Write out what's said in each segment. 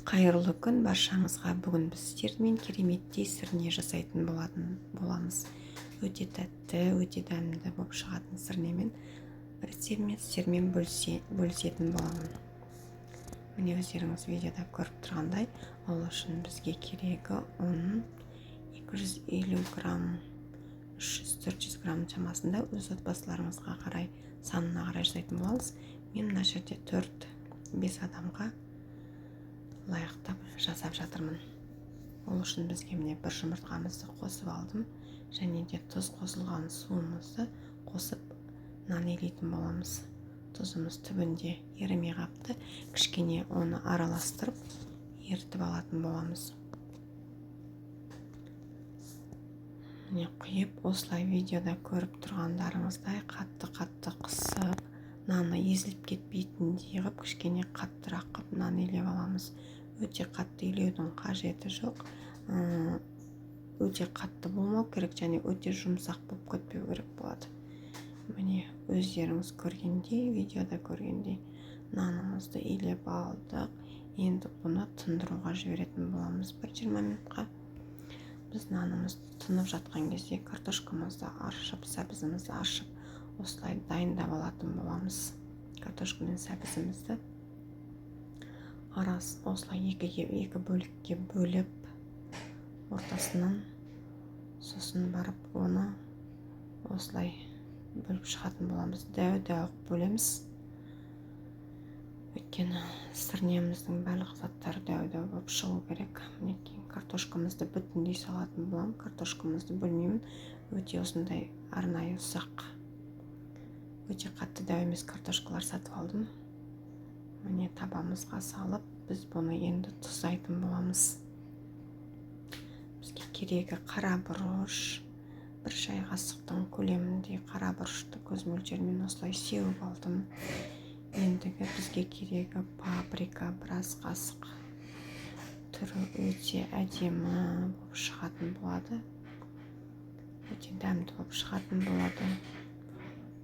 Қайырлы күн баршаңызға. Бүгін біз сіздермен кереметтей сірне жасайтын боламыз. Өте тәтті, өте дәмді болып шығатын сірнемен сіздермен бөлісетін боламын. Міне өздеріңіз видеода көріп тұрғандай, ол үшін бізге керегі ұн 250 грамм, 300-400 грамм шамасында, өз отбасыларыңызға қарай, санына қарай жасайтын боламыз. Мен мына жерде 4-5 адамға лайықтап жасап жатырмын. Ол үшін бізге міне бір жұмыртқамызды қосып алдым, және де тұз қосылған суымызды қосып нан илейтін боламыз. Тұзымыз түбінде ерімей қапты, кішкене оны араластырып ертіп алатын боламыз. Міне құйып, осылай видеода көріп тұрғандарыңыздай қатты қысып, наны езіліп кетпейтіндей қып, кішкене қаттырақ қып нан илеп аламыз. Өте қатты илеудің қажеті жоқ. Өте қатты болмау керек, және өте жұмсақ болып кетпеу керек болады. Міне өздеріңіз көргендей, видеода көргендей нанымызды илеп алдық. Енді бұны тындыруға жіберетін боламыз 1-20 минутқа. Біз нанымызды тынып жатқан кезде картошкамызды аршып, сәбізімізді аршып, осылай дайындап алатын боламыз. Картошка мен сәбізімізді осылай екі бөлікке бөліп, ортасынан сосын барып оны осылай бөліп шығатын боламыз. Дәу бөлеміз. Өйткені сірнеміздің барлық заттары дәу болып шығу керек. Мінекей картошкамызды бүтіндей салатын боламын. Картошкамызды бөлмеймін. Өте осындай арнайы ұсақ, өте қатты дәу емес картошкалар сатып алдым. Міне табамызға салып, біз бұны енді тұздайтын боламыз. Бізге керегі қара бұрыш, 1 шай қасықтың көлемінде қара бұрышты көз мөлшерімен осылай сеуіп алдым. Ендігі бізге керегі паприка, біраз қасық. Түрі өте әдемі болып шығатын болады. Өте дәмді болып шығатын болады.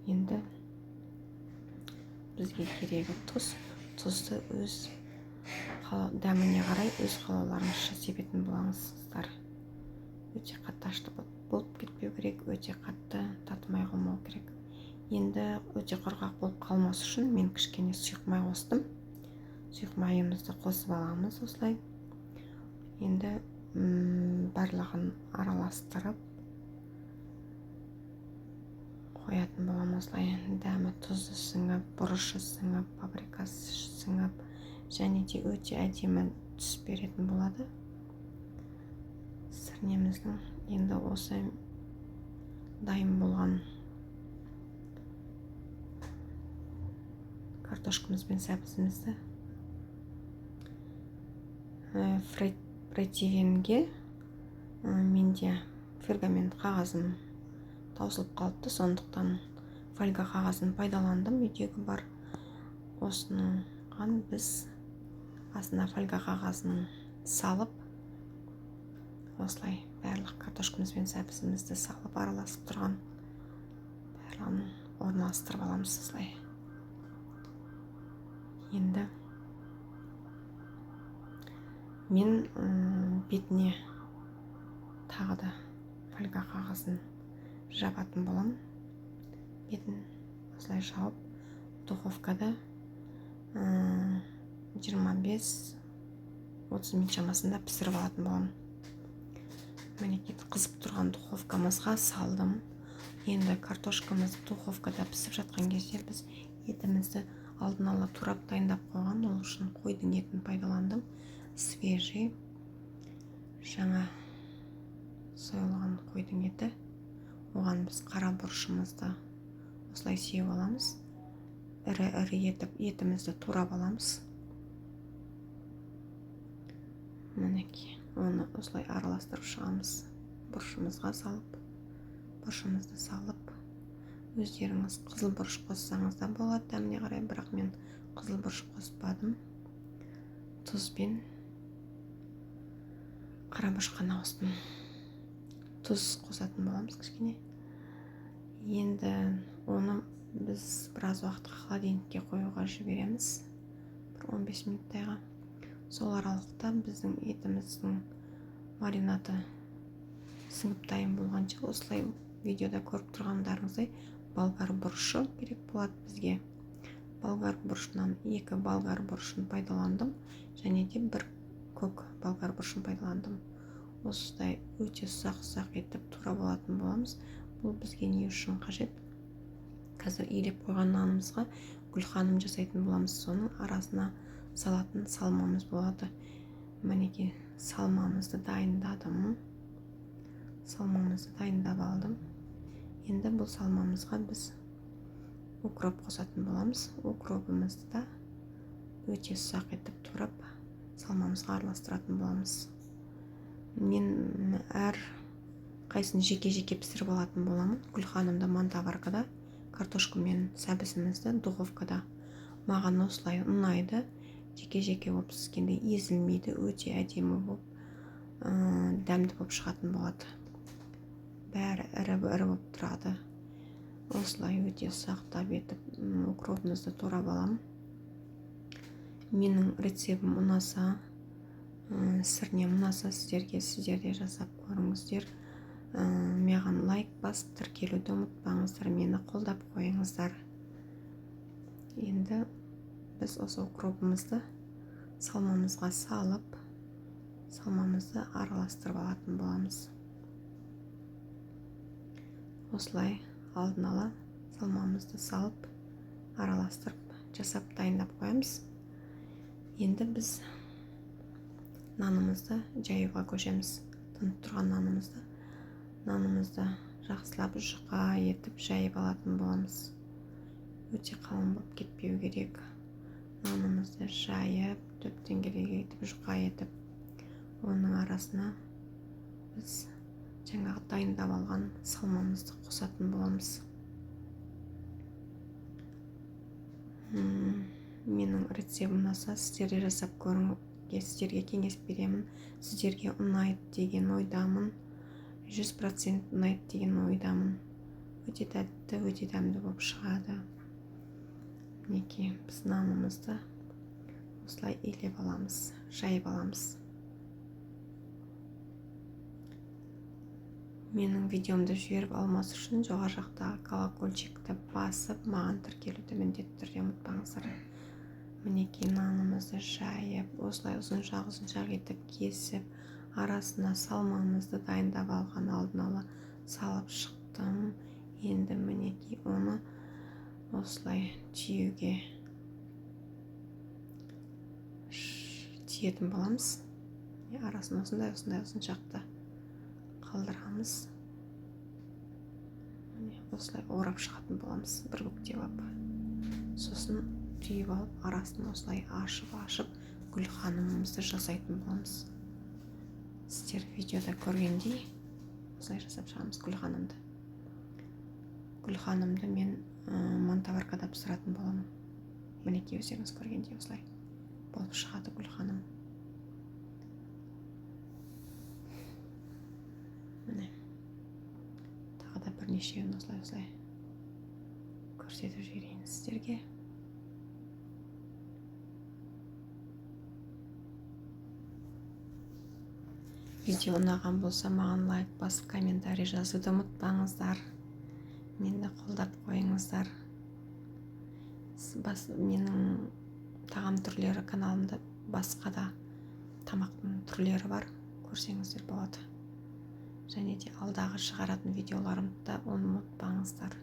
Енді бізге керегі тұз. Тұзды өз дәміне қарай өз қалауларыңызша себетін болаңыздар. Өте қатты ашты болып кетпеу керек, өте қатты татымай қалмау керек. Енді өте құрғақ болып қалмас үшін мен кішкене сұйық май қостым. Сұйық майымызды қосып аламыз осылай. Енді барлығын араластырып қоятын боламыз. Осылай дәмі тұзы сіңіп, бұрышы сіңіп, паприкасы сіңіп, және де өте әдемі түс беретін болады сірнеміздің. Енді осы дайын болған картошкамыз бен сәбізімізді противенге менде пергамент қағазым таусылып қалыпты, сондықтан фольга қағазын пайдаландым. Үйдегі бар. Осыған біз астына фольга қағазын салып, осылай барлық картошкамыз бен сәбізімізді салып, араласып тұрған барлығын орналастырып аламыз осылай. Енді мен бетіне тағы да фольга қағазын жабатын болам. Бетін осылай жауып, духовкада 25-30 минут шамасында пісіріп алатын болам. Мінекей қызып тұрған духовкамызға салдым. Енді картошкамыз духовкада пісіп жатқан кезде біз етімізді алдын ала турап дайындап қойған. Ол үшін қойдың етін пайдаландым. Свежий, жаңа сойылған қойдың еті. Оған біз қара бұрышымызды осылай сеуіп аламыз. Ірі етіп етімізді турап аламыз. Мінекей оны осылай араластырып шығамыз. Бұрышымызға салып, бұрышымызды салып, өздеріңіз қызыл бұрыш қоссаңыз да болады дәміне қарай, бірақ мен қызыл бұрыш қоспадым. Тұз бен қара бұрыш қана қостым. Тұз қосатын боламыз кішкене. Енді оны біз біраз уақытқа холодильникке қоюға жібереміз. 15 минуттайға. Сол аралықта біздің етіміздің маринаты сіңіп дайын болғанша осылай видеода көріп тұрғандарыңыздай болгар бұрышы керек болады бізге. Болгар бұрышынан 2 болгар бұрышын пайдаландым, және де 1 көк болгар бұрышын пайдаландым. Осылай өте ұсақ етіп тура болатын боламыз. Бұл бізге не үшін қажет? Қазір илеп қойған нанымызға гүлханым жасайтын боламыз. Соның арасына салатын салмамыз болады. Мінекей салмамызды дайындадым. Салмамызды дайындап алдым. Енді бұл салмамызға біз укроп қосатын боламыз. Укропымызды да өте ұсақ етіп турап салмамызға араластыратын боламыз. Мен әр қайсын жеке пісіріп алатын боламын. Гүлханымды мантаваркада, картошка мен сәбізімізді духовкада. Маған осылай ұнайды. Жеке болып піскенде езілмейді, өте әдемі болып, дәмді болып шығатын болады. Бәрі ірі болып тұрады. Осылай өте ұсақтап етіп укропымызды турап аламын. Менің рецебім ұнаса, сірнем ұнаса, сіздер де жасап көріңіздер. Маған лайк басып тіркелуді ұмытпаңыздар, мені қолдап қойыңыздар. Енді біз осы укропымызды салмамызға салып, салмамызды араластырып алатын боламыз. Осылай алдын ала салмамызды салып, араластырып, жасап дайындап қоямыз. Енді біз нанымызды жаюға көшеміз. Тынып тұрған нанымызды жақсылап жұқа етіп жайып алатын боламыз. Өте қалың болып кетпеу керек. Нанымызды жайып, төптен керек етіп, жұқа етіп, оның арасына біз жаңағы дайындап алған салмамызды қосатын боламыз. Менің рецебім ұнаса, сіздер де жасап көріңіздер, сіздерге кеңес беремін. Сіздерге ұнайды деген ойдамын. 100% ұнайды деген ойдамын. Өте тәтті, өте дәмді болып шығады. Мінекей, біз нанымызды осылай илеп аламыз, жайып аламыз. Менің видеомды жіберіп алмас үшін жоғары жақтағы колокольчикті басып, маған тіркелуді міндетті түрде ұмытпаңыздар. Мінекей нанымызды жайып, осылай ұзыншақ етіп кесіп, арасына салмамызды дайындап алған алдын ала салып шықтым. Енді мінекей оны осылай түйеге түйетін боламыз. Арасын осындай ұзыншақты қалдырамыз. Осылай орап шығатын боламыз, бір бүктеп алып. Сосын түйіп алып, арасын осылай ашып, гүлханымымызды жасайтын боламыз. Сіздер видеода көргендей осылай жасап шығамыз гүлханымды. Гүлханымды мен мантаваркада пісіретін боламын. Мінекей өздеріңіз көргендей осылай болып шығады гүлханым. Тағы да бірнешеуін осылай көрсетіп жіберейін сіздерге. Видео ұнаған болса, маған лайк басып, комментарий жазуды ұмытпаңыздар. Мені қолдап қойыңыздар. Менің тағам түрлері каналымда басқа да тамақтың түрлері бар, көрсеңіздер болады. Және де алдағы шығаратын видеоларымды да ұмытпаңыздар.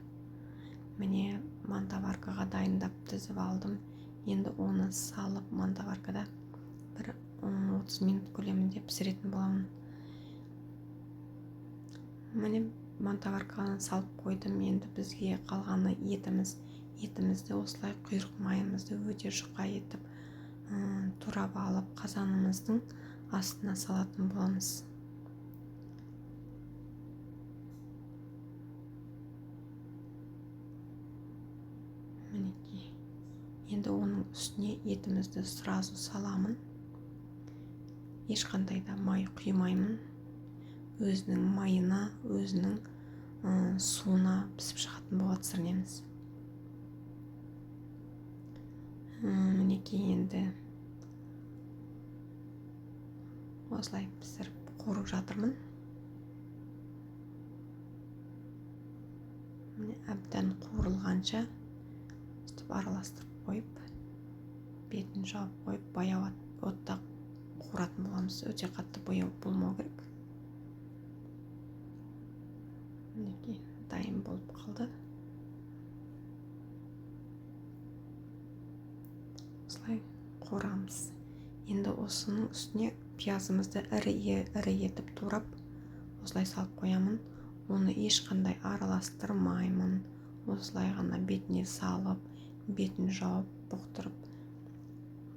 Міне мантаваркаға дайындап тізіп алдым. Енді оны салып мантаваркада бір 30 минут көлемінде пісіретін боламын. Міне мантаваркаға салып қойдым. Енді бізге қалғаны етімізді осылай құйрық майымызды өте жұқа етіп турап алып қазанымыздың астына салатын боламыз. Мінекей. Енді оның үстіне етімізді сразу саламын. Ешқандай да май құймаймын. Өзінің майына, өзінің суына пісіп шығатын болады сірнеміз. Мінекей, енді осылай пісіріп қуырып жатырмын. Міне әбден қуырылғанша сөйтіп араластырып қойып, бетін жауып қойып, баяу отта қуыратын боламыз. Өте қатты болмау керек. Мінекей дайын болып қалды. Осылай қуырамыз. Енді осының үстіне пиязымызды ірі етіп турап осылай салып қоямын. Оны ешқандай араластырмаймын. Осылай ғана бетіне салып, бетін жауып, бұқтырып,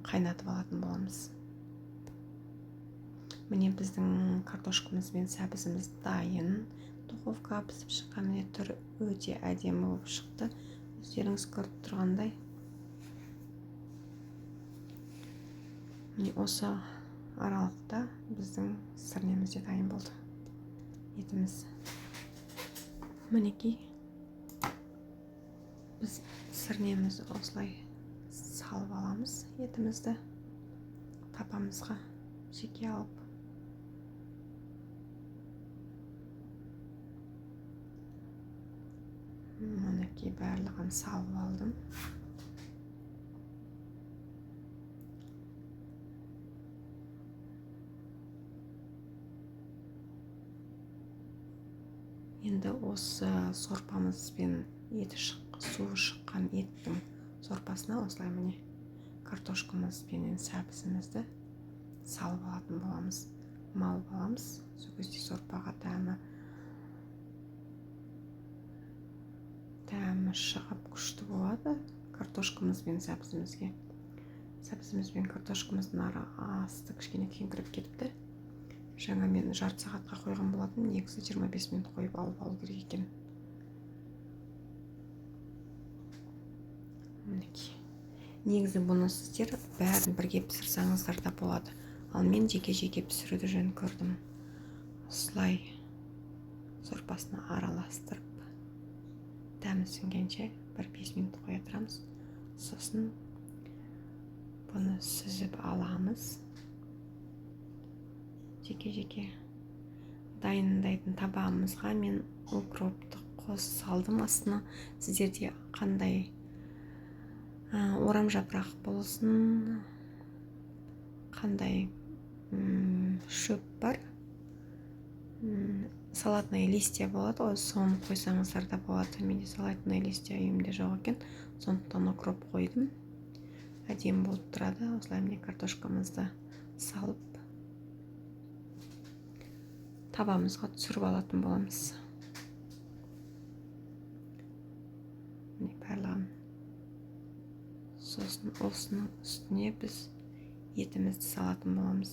қайнатып алатын боламыз. Міне біздің картошкамыз бен сәбізіміз дайын. Духовка пісіп шыққан, міне түрі өте әдемі болып шықты. Өздеріңіз көріп тұрғандай. Міне осы аралықта біздің сырнеміз де дайын болды. Етіміз. Мінекей біз сырнемізді осылай салып аламыз. Етімізді тапамызға жеке алып. Мінекей барлығын салып алдым. Енді осы сорпамыз бен суы шыққан еттің сорпасына осылай міне картошкамыз бен сәбізімізді салып алатын боламыз. Малып аламыз. Сол кезде сорпаға дәмі шығып күшті болады. Картошкамыз бен сәбізімізге. Сәбізіміз бен картошкамыздың асты кішкене кеңкіріп кетіпті. Жаңа мен жарты сағатқа қойған болатын, негізі 25 минут қойып алу керек екен. Мінекей. Негізі бұны сіздер бәрін бірге пісірсаңыздар да болады. Ал мен жеке-жеке пісіруді жөн көрдім. Осылай сорпасына араластырып, дәмі сіңгенше 1-5 минут қоя тұрамыз. Сосын бұны сүзіп аламыз. Жеке-жеке дайындайтын табағымызға мен укропты қосып салдым астына. Сіздерде қандай орам жапырақ болсын, қандай шөп бар, салатное листья болады ғой, соны қойсаңыздар да болады. Менде салатное листья үйімде жоқ екен, сондықтан укроп қойдым. Әдемі болып тұрады. Осылай міне картошкамызды салып табамызға түсіріп алатын боламыз. Міне барлығын. Сосын осының үстіне біз етімізді салатын боламыз.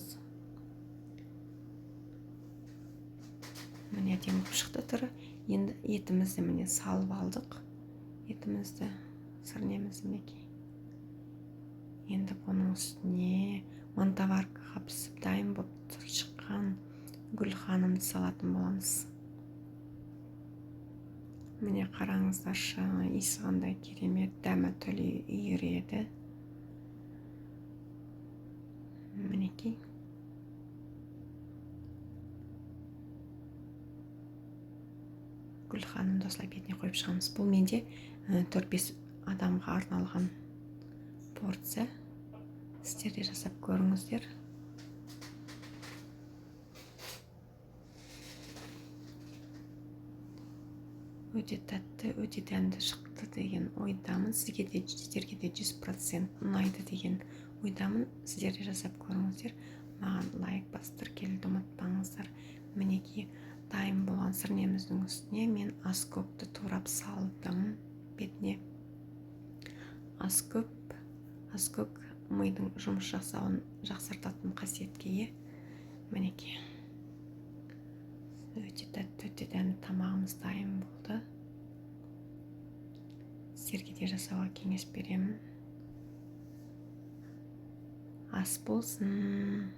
Міне әдемі болып шықты түрі. Енді етімізді міне салып алдық. Етімізді, сырнемізді мінекей. Енді бұның үстіне мантаваркаға пісіп дайын болып шыққан гүлханымды салатын боламыз. Міне қараңыздаршы, иісі қандай керемет, дәмі тілі үйіреді. Мінекей. Гүлханымды осылай бетіне қойып шығамыз. Бұл менде 4-5 адамға арналған порция. Сіздер де жасап көріңіздер. Өте тәтті, өте дәмді шықты деген ойдамын. Сіздерге де 100% ұнайды деген ойдамын. Сіздер де жасап көріңіздер. Маған лайк басып келді, ұмытпаңыздар. Мінекей дайын болған сырнеміздің үстіне мен аскөкті турап салдым бетіне. Аскөк мидың жұмыс жасауын жақсартатын қасиетке ие. Мінекей. Өте тәтті, өте дәмді тамағымыз дайын болды. Сіздерге де жасауға кеңес беремін. Ас болсын.